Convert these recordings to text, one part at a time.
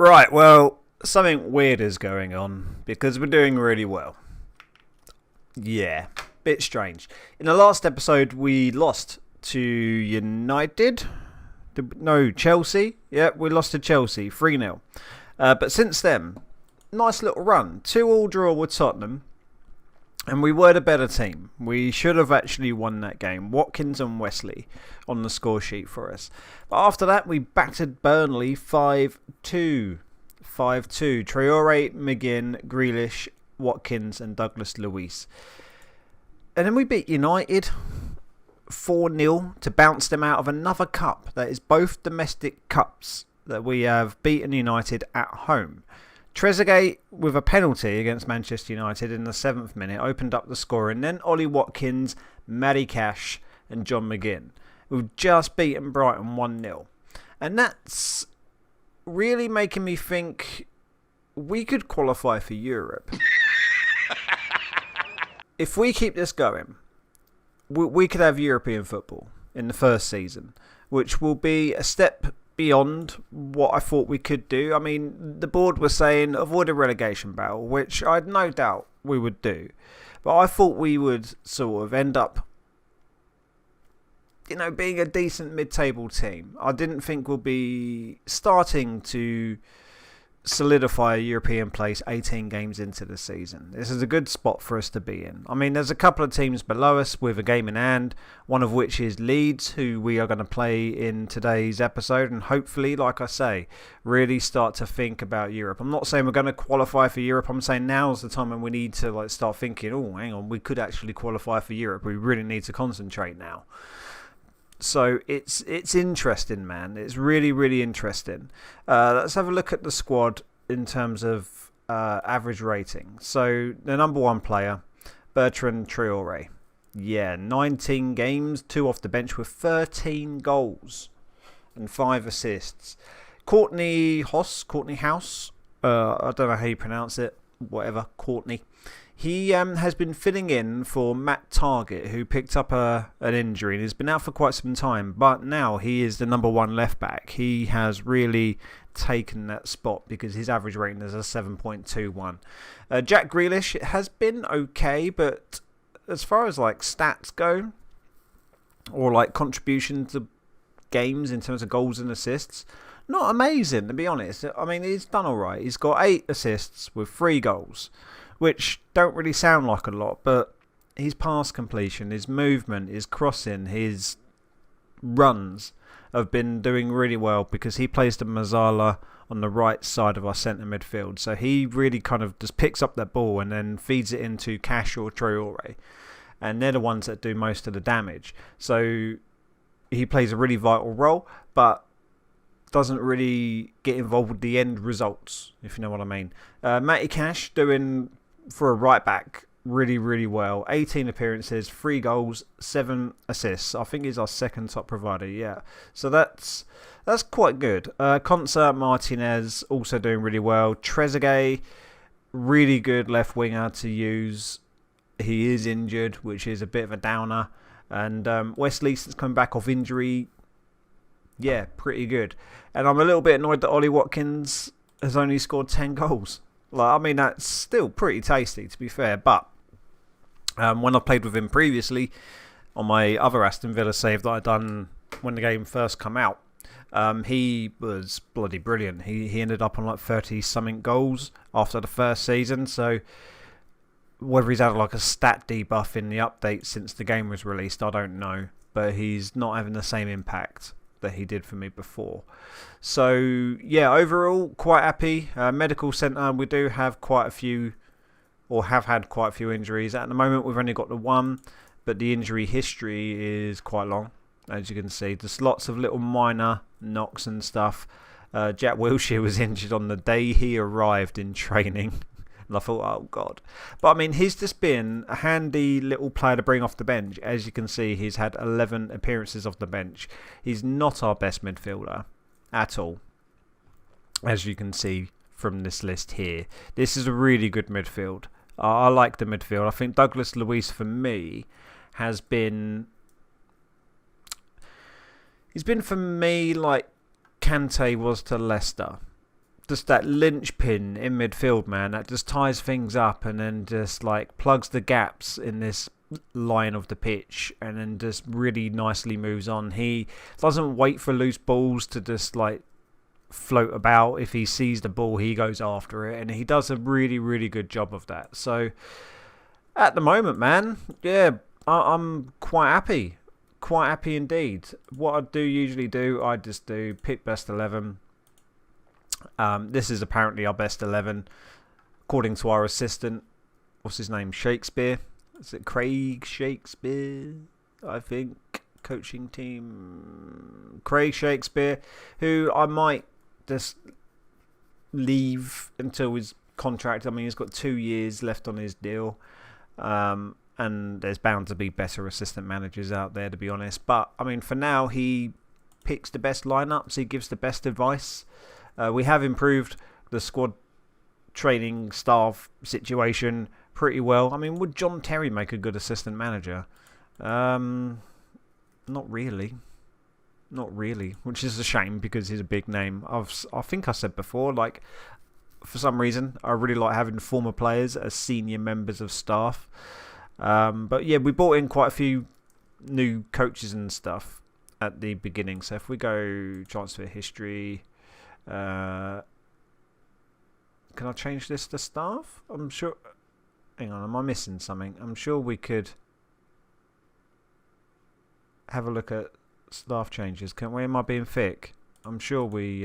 Right, well, something weird is going on because we're doing really well. Yeah, bit strange. In the last episode, we lost to United. No, Chelsea. Yeah, we lost to Chelsea 3-0. But since then, nice little run. 2-2 draw with Tottenham. And we were the better team. We should have actually won that game. Watkins and Wesley on the score sheet for us. But after that, we battered Burnley 5-2. 5-2. Traore, McGinn, Grealish, Watkins and Douglas Luiz. And then we beat United 4-0 to bounce them out of another cup. That is both domestic cups that we have beaten United at home. Trezeguet, with a penalty against Manchester United in the 7th minute, opened up the scoring. Then Ollie Watkins, Matty Cash and John McGinn. We've just beaten Brighton 1-0. And that's really making me think we could qualify for Europe. If we keep this going, we could have European football in the first season, which will be a step beyond what I thought we could do. I mean, the board was saying avoid a relegation battle, which I had no doubt we would do. But I thought we would sort of end up, being a decent mid-table team. I didn't think we'll be starting to solidify a European place 18 games into the season. This is a good spot for us to be in. I mean, there's a couple of teams below us with a game in hand, one of which is Leeds, who we are going to play in today's episode, and hopefully, like I say, really start to think about Europe. I'm not saying we're going to qualify for Europe. I'm saying now's the time when we need to start thinking, oh, hang on, we could actually qualify for Europe. We really need to concentrate now. So it's interesting, man. It's really, really interesting. Let's have a look at the squad in terms of average rating. So the number one player, Bertrand Traore. Yeah, 19 games, 2 off the bench with 13 goals and 5 assists. Courtney House, I don't know how you pronounce it, whatever, Courtney. He has been filling in for Matt Targett, who picked up an injury and has been out for quite some time. But now he is the number one left back. He has really taken that spot because his average rating is a 7.21. Jack Grealish has been okay, but as far as stats go, or contribution to games in terms of goals and assists, not amazing, to be honest. I mean, he's done all right. He's got 8 assists with 3 goals. Which don't really sound like a lot, but his pass completion, his movement, his crossing, his runs have been doing really well because he plays the Mazzala on the right side of our centre midfield. So he really kind of just picks up that ball and then feeds it into Cash or Traore. And they're the ones that do most of the damage. So he plays a really vital role, but doesn't really get involved with the end results, if you know what I mean. Matty Cash doing, for a right back, really, really well. 18 appearances, 3 goals, 7 assists. I think he's our second top provider, yeah. So that's quite good. Concert Martinez also doing really well. Trezeguet, really good left winger to use. He is injured, which is a bit of a downer. And Wesley, since coming back off injury, yeah, pretty good. And I'm a little bit annoyed that Ollie Watkins has only scored 10 goals. I mean, that's still pretty tasty, to be fair. But when I played with him previously on my other Aston Villa save that I done when the game first come out, he was bloody brilliant. He ended up on 30-something goals after the first season. So whether he's had a stat debuff in the update since the game was released, I don't know. But he's not having the same impact that he did for me before. So yeah, overall quite happy. Medical centre, we do have quite a few, or have had quite a few injuries. At the moment we've only got the one, but the injury history is quite long, as you can see. There's lots of little minor knocks and stuff. Jack Wilshere was injured on the day he arrived in training. And I thought, oh God. But I mean, he's just been a handy little player to bring off the bench. As you can see, he's had 11 appearances off the bench. He's not our best midfielder at all, as you can see from this list here. This is a really good midfield. I like the midfield. I think Douglas Luiz, for me, has been... He's been for me like Kante was to Leicester. just that linchpin in midfield, man, that just ties things up and then just like plugs the gaps in this line of the pitch and then just really nicely moves on. He doesn't wait for loose balls to just like float about. If he sees the ball, he goes after it, and he does a really, really good job of that. So at the moment, man, yeah, I'm quite happy. Quite happy indeed. What I do usually do, I just do pick best 11. This is apparently our best 11, according to our assistant. What's his name? Shakespeare. Is it Craig Shakespeare? I think. Coaching team. Craig Shakespeare, who I might just leave until his contract. I mean, he's got 2 years left on his deal. And there's bound to be better assistant managers out there, to be honest. But, I mean, for now, he picks the best lineups. He gives the best advice. We have improved the squad training staff situation pretty well. I mean, would John Terry make a good assistant manager? Not really. Not really, which is a shame because he's a big name. I think I said before, like, for some reason, I really like having former players as senior members of staff. But yeah, we brought in quite a few new coaches and stuff at the beginning. So if we go transfer history, can I change this to staff? I'm sure. Hang on, am I missing something? I'm sure we could have a look at staff changes. Can we? Am I being thick? I'm sure we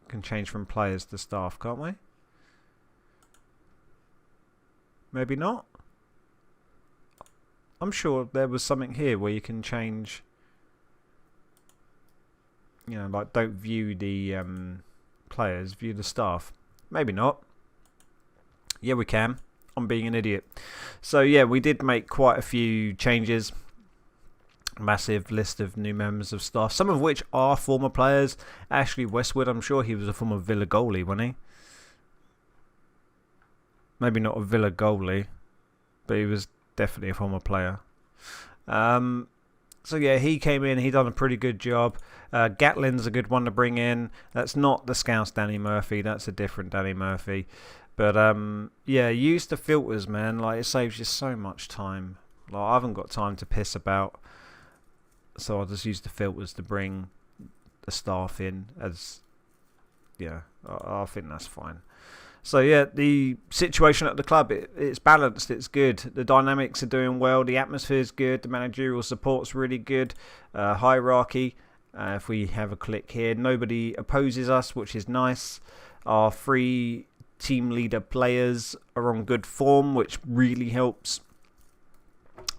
can change from players to staff, can't we? Maybe not. I'm sure there was something here where you can change, you know, like don't view the players, view the staff. Maybe not. Yeah, we can. I'm being an idiot. So yeah, we did make quite a few changes. Massive list of new members of staff, some of which are former players. Ashley Westwood, I'm sure he was a former Villa goalie, wasn't he? Maybe not a Villa goalie, but he was definitely a former player. So yeah, he came in. He done a pretty good job. Gatlin's a good one to bring in. That's not the Scouts Danny Murphy. That's a different Danny Murphy. But yeah, use the filters, man. Like, it saves you so much time. Like, I haven't got time to piss about, so I'll just use the filters to bring the staff in. As yeah, I think that's fine. So yeah, the situation at the club, it's balanced, it's good. The dynamics are doing well, the atmosphere's good, the managerial support's really good. Hierarchy, if we have a click here, nobody opposes us, which is nice. Our 3 team leader players are on good form, which really helps.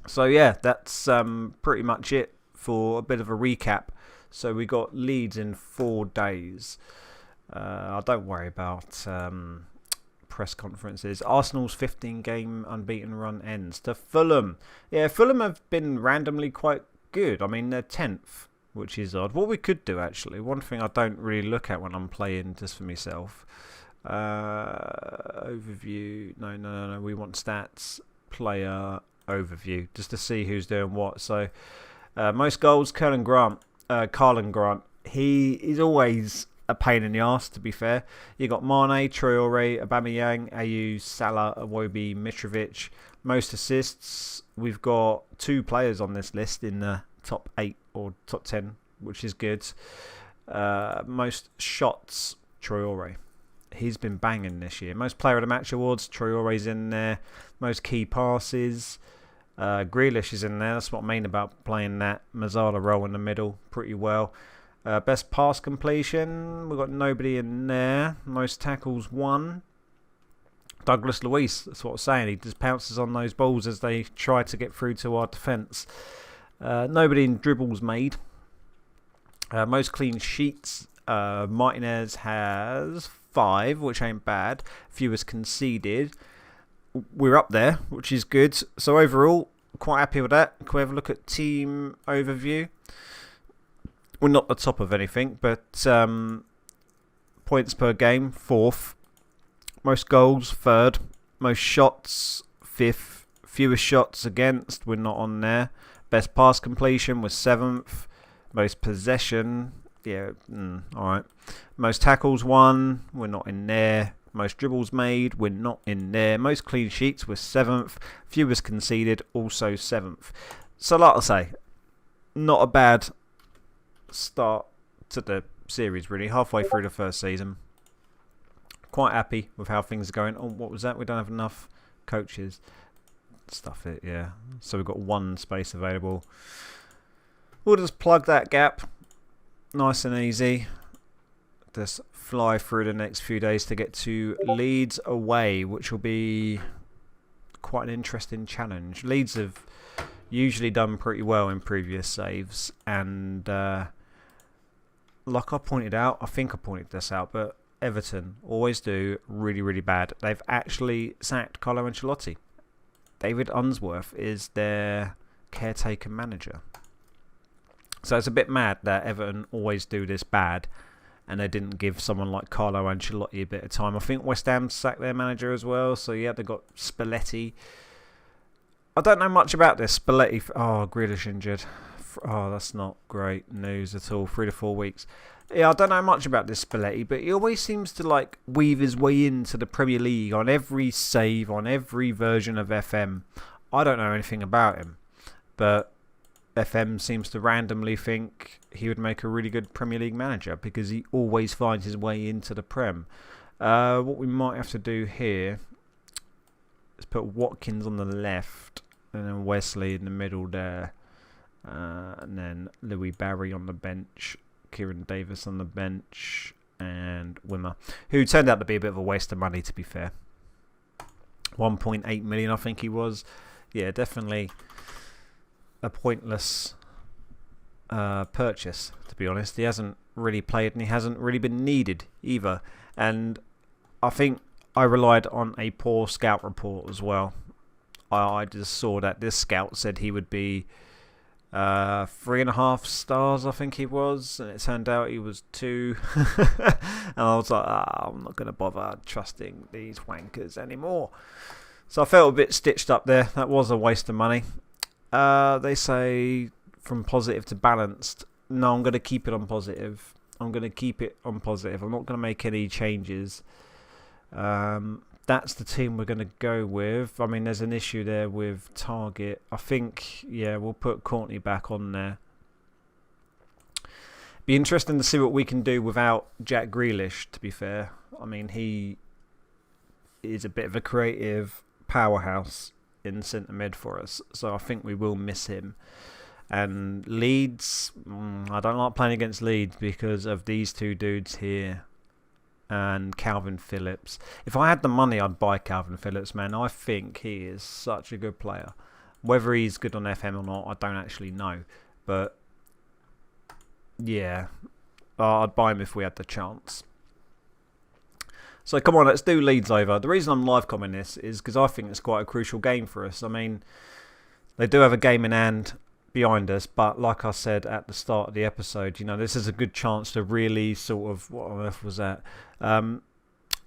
So yeah, that's pretty much it for a bit of a recap. So we got Leeds in 4 days. I don't worry about press conferences. Arsenal's 15-game unbeaten run ends to Fulham. Yeah, Fulham have been randomly quite good. I mean, they're 10th, which is odd. What we could do, actually, one thing I don't really look at when I'm playing just for myself. Overview. No. We want stats. Player overview. Just to see who's doing what. So, most goals, Carlin Grant. He is always a pain in the arse, to be fair. You got Mane, Traore, Aubameyang, Ayew, Salah, Iwobi, Mitrovic. Most assists, we've got 2 players on this list in the top 8 or top 10, which is good. Most shots, Traore. He's been banging this year. Most player of the match awards, Traore's in there. Most key passes, Grealish is in there. That's what I mean about playing that Mazzala role in the middle pretty well. Best pass completion, we've got nobody in there. Most tackles, 1. Douglas Luiz, that's what I'm saying. He just pounces on those balls as they try to get through to our defence. Nobody in dribbles made. Most clean sheets, Martinez has 5, which ain't bad. Fewest conceded. We're up there, which is good. So overall, quite happy with that. Can we have a look at team overview? We're not the top of anything, but points per game, 4th. Most goals, 3rd. Most shots, 5th. Fewest shots against, we're not on there. Best pass completion was 7th. Most possession, Yeah, alright. Most tackles won, we're not in there. Most dribbles made, we're not in there. Most clean sheets, we're 7th. Fewest conceded, also 7th. So like I say, not a bad start to the series really. Halfway through the first season. Quite happy with how things are going. Oh, what was that? We don't have enough coaches. Stuff it, yeah. So we've got 1 space available. We'll just plug that gap. Nice and easy. Just fly through the next few days to get to Leeds away, which will be quite an interesting challenge. Leeds have usually done pretty well in previous saves, and like I pointed out, I think I pointed this out, but Everton always do really, really bad. They've actually sacked Carlo Ancelotti. David Unsworth is their caretaker manager. So it's a bit mad that Everton always do this bad and they didn't give someone like Carlo Ancelotti a bit of time. I think West Ham sacked their manager as well. So yeah, they've got Spalletti. I don't know much about this. Spalletti. Oh, Grealish injured. Oh, that's not great news at all. 3 to 4 weeks. Yeah, I don't know much about this Spalletti, but he always seems to like weave his way into the Premier League on every save, on every version of FM. I don't know anything about him, but FM seems to randomly think he would make a really good Premier League manager because he always finds his way into the Prem. What we might have to do here is put Watkins on the left and then Wesley in the middle there. And then Louis Barry on the bench, Kieran Davis on the bench, and Wimmer, who turned out to be a bit of a waste of money, to be fair. 1.8 million, I think he was. Yeah, definitely a pointless purchase, to be honest. He hasn't really played and he hasn't really been needed either. And I think I relied on a poor scout report as well. I just saw that this scout said he would be 3.5 stars, I think he was, and it turned out he was 2. And I was like, I'm not going to bother trusting these wankers anymore. So I felt a bit stitched up there. That was a waste of money. They say from positive to balanced. No, I'm going to keep it on positive. I'm not going to make any changes. That's the team we're going to go with. I mean, there's an issue there with target. I think, yeah, we'll put Courtney back on there. Be interesting to see what we can do without Jack Grealish, to be fair. I mean, he is a bit of a creative powerhouse in centre mid for us. So I think we will miss him. And Leeds, I don't like playing against Leeds because of these 2 dudes here. And Calvin Phillips. If I had the money, I'd buy Calvin Phillips, man. I think he is such a good player. Whether he's good on FM or not, I don't actually know. But, yeah, I'd buy him if we had the chance. So, come on, let's do Leeds over. The reason I'm live commenting this is because I think it's quite a crucial game for us. I mean, they do have a game in hand behind us, but like I said at the start of the episode, you know, this is a good chance to really sort of, what on earth was that?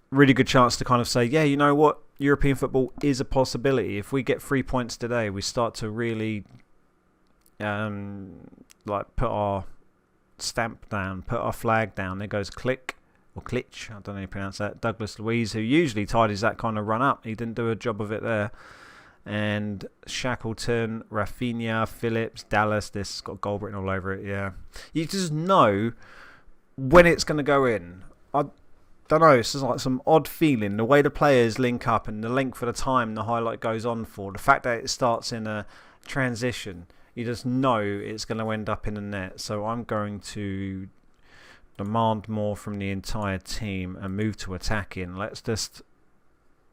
Really good chance to kind of say, yeah, you know what, European football is a possibility. If we get 3 points today, we start to really like put our stamp down, put our flag down. There goes Click or Klitsch, I don't know how you pronounce that. Douglas Luiz, who usually tidies that kind of run up, he didn't do a job of it there. And Shackleton, Rafinha, Phillips, Dallas. This has got goal written all over it, yeah. You just know when it's going to go in. I don't know, it's just like some odd feeling. The way the players link up and the length of the time the highlight goes on for. The fact that it starts in a transition. You just know it's going to end up in the net. So I'm going to demand more from the entire team and move to attacking. Let's just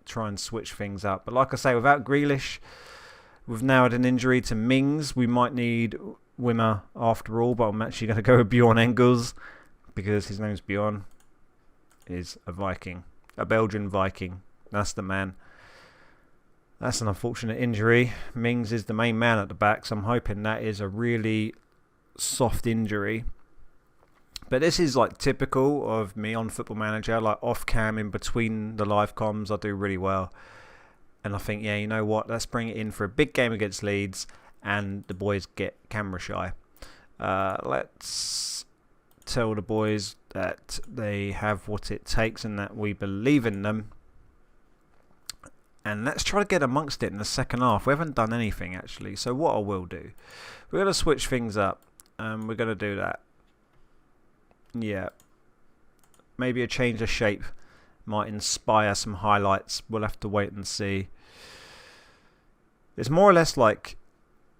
try and switch things up. But like I say, without Grealish, we've now had an injury to Mings. We might need Wimmer after all, but I'm actually going to go with Bjorn Engels because his name's Bjorn. Is a Viking, a Belgian Viking. That's the man. That's an unfortunate injury. Mings is the main man at the back, so I'm hoping that is a really soft injury. But this is like typical of me on Football Manager, like off cam in between the live comms, I do really well. And I think, yeah, you know what, let's bring it in for a big game against Leeds and the boys get camera shy. Let's tell the boys that they have what it takes and that we believe in them. And let's try to get amongst it in the second half. We haven't done anything, actually. So what I will do, we're going to switch things up. We're going to do that. Yeah. Maybe a change of shape might inspire some highlights. We'll have to wait and see. It's more or less like,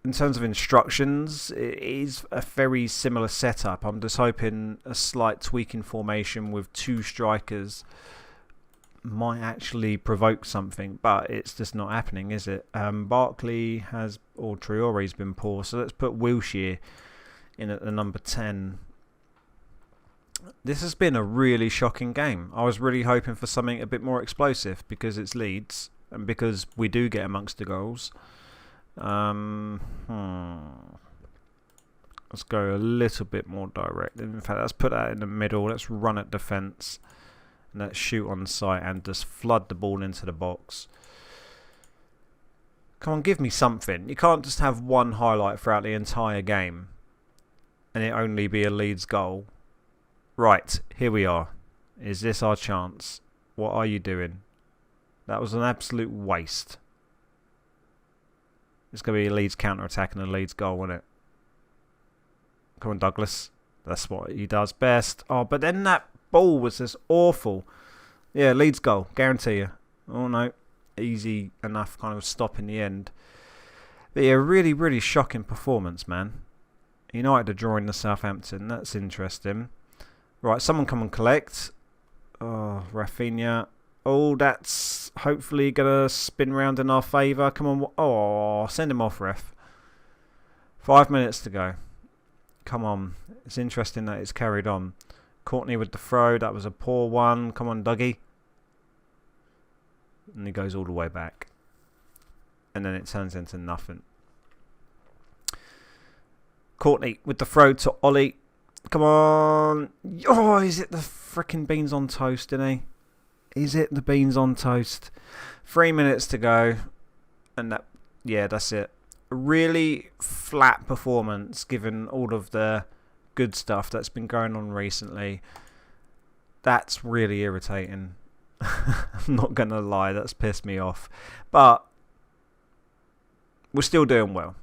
in terms of instructions, it is a very similar setup. I'm just hoping a slight tweak in formation with 2 strikers might actually provoke something, but it's just not happening, is it? Barkley has, or Traore's been poor, so let's put Wilshere in at the number 10. This has been a really shocking game. I was really hoping for something a bit more explosive because it's Leeds and because we do get amongst the goals. Let's go a little bit more direct. In fact, let's put that in the middle. Let's run at defence. Let's shoot on sight and just flood the ball into the box. Come on, give me something. You can't just have one highlight throughout the entire game and it only be a Leeds goal. Right, here we are. Is this our chance? What are you doing? That was an absolute waste. It's going to be a Leeds counter-attack and a Leeds goal, isn't it? Come on, Douglas. That's what he does best. Oh, but then that ball was just awful. Yeah, Leeds goal, guarantee you. Oh no, easy enough kind of stop in the end. But yeah, really, really shocking performance, man. United are drawing the Southampton. That's interesting. Right, someone come and collect. Oh, Rafinha. Oh, that's hopefully going to spin round in our favour. Come on. Oh, send him off, ref. 5 minutes to go. Come on. It's interesting that it's carried on. Courtney with the throw. That was a poor one. Come on, Dougie. And he goes all the way back. And then it turns into nothing. Courtney with the throw to Ollie. Come on. Oh, is it the frickin' beans on toast, isn't he? Is it the beans on toast? 3 minutes to go. And that, yeah, that's it. A really flat performance given all of the good stuff that's been going on recently. That's really irritating. I'm not going to lie, that's pissed me off. But we're still doing well.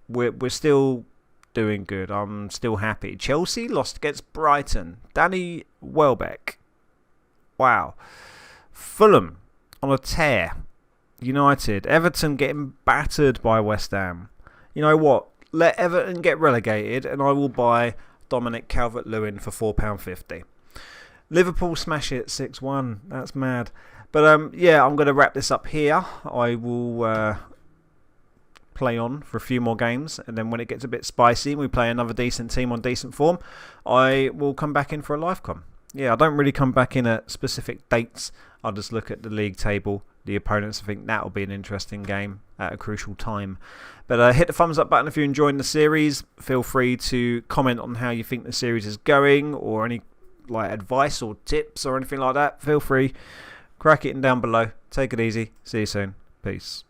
We're still doing good. I'm still happy. Chelsea lost against Brighton. Danny Welbeck. Wow. Fulham on a tear. United. Everton getting battered by West Ham. You know what? Let Everton get relegated and I will buy Dominic Calvert-Lewin for £4.50. Liverpool smash it 6-1. That's mad. But yeah, I'm going to wrap this up here. I will play on for a few more games, and then when it gets a bit spicy and we play another decent team on decent form, I will come back in for a live com. Yeah, I don't really come back in at specific dates. I'll just look at the league table, the opponents. I think that'll be an interesting game at a crucial time. But hit the thumbs up button if you're enjoying the series. Feel free to comment on how you think the series is going, or any like advice or tips or anything like that. Feel free. Crack it in down below. Take it easy. See you soon. Peace.